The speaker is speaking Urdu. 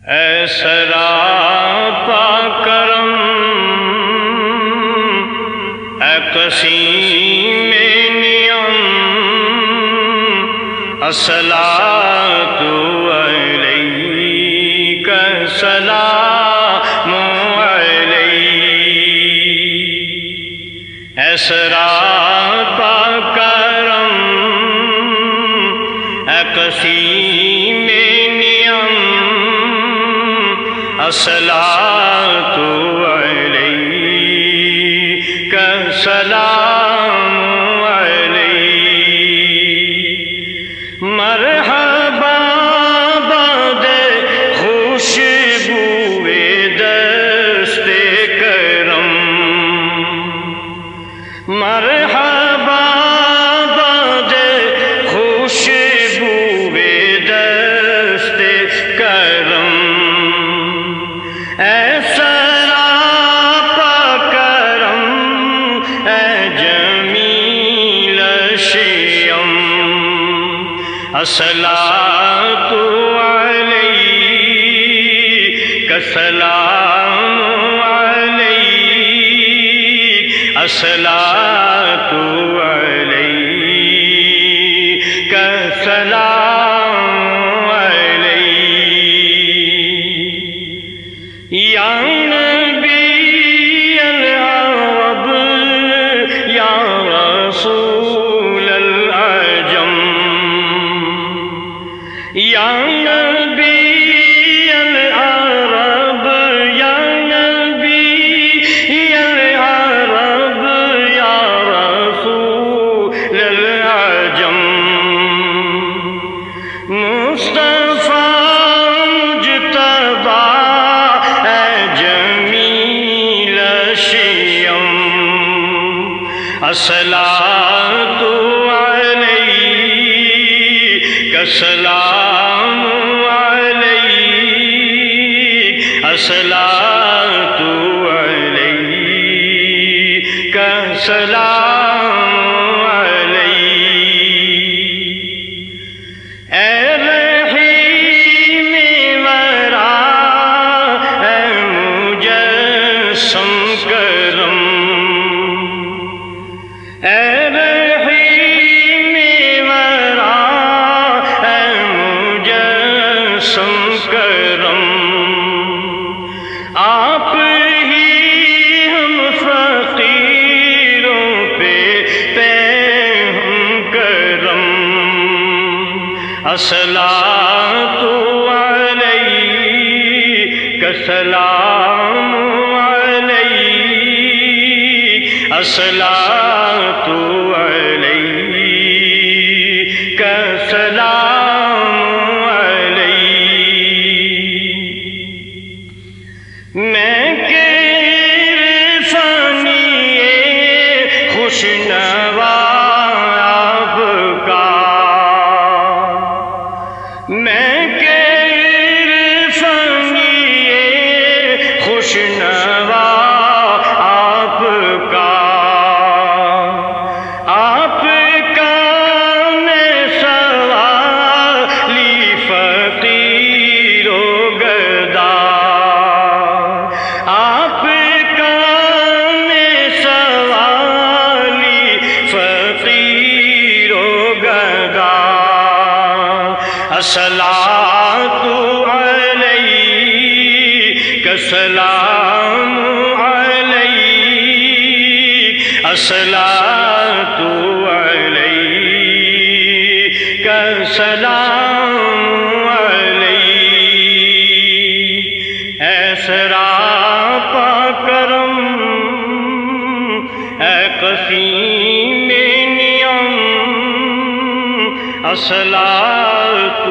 اے سراپا کرم، اے قسیم نعم، الصلاۃ علیک السلام علیک۔ اے سراپا کرم، اے قسیم نعم، الصلاۃ علیک السلام علیک۔ مرحبا باد خوشبوئے دست کرم، مرحبا باد خوشبوئے دست کرم۔ اے سراپا کرم، اے جمیل شیم، الصلاۃ علیک السلام علیک، الصلاۃ علیک السلام علیک۔ یا نبی العرب، یا رسول العجم، یا نبی العرب، یا نبی العرب، یا رسول العجم، مصطفیٰ مجتبیٰ، اے جمیل شیم، الصلاۃ علیک السلام علیک، الصلاۃ علیک السلام علیک۔ اے رحیم ورا، اے مجسم کرم، اے رحیم ورا، اے مجسم کرم، آپ ہی ہم فقیروں پہ ہم کرم، الصلاۃ علیک السلام علیک، الصلاۃ علیک السلام علیک۔ میں کہ عرفانی خوش نوا آپ کا، میں کہ عرفانی خوش نوا آپ کا، آپ کا میں سوالی فقیر و گدا، آپ کا میں سوالی فقیر و گدا، الصلاۃ علیک السلام علیک، الصلاۃ علیک السلام علیک۔ اے سراپا کرم، اے قسیم نعم، الصلاۃ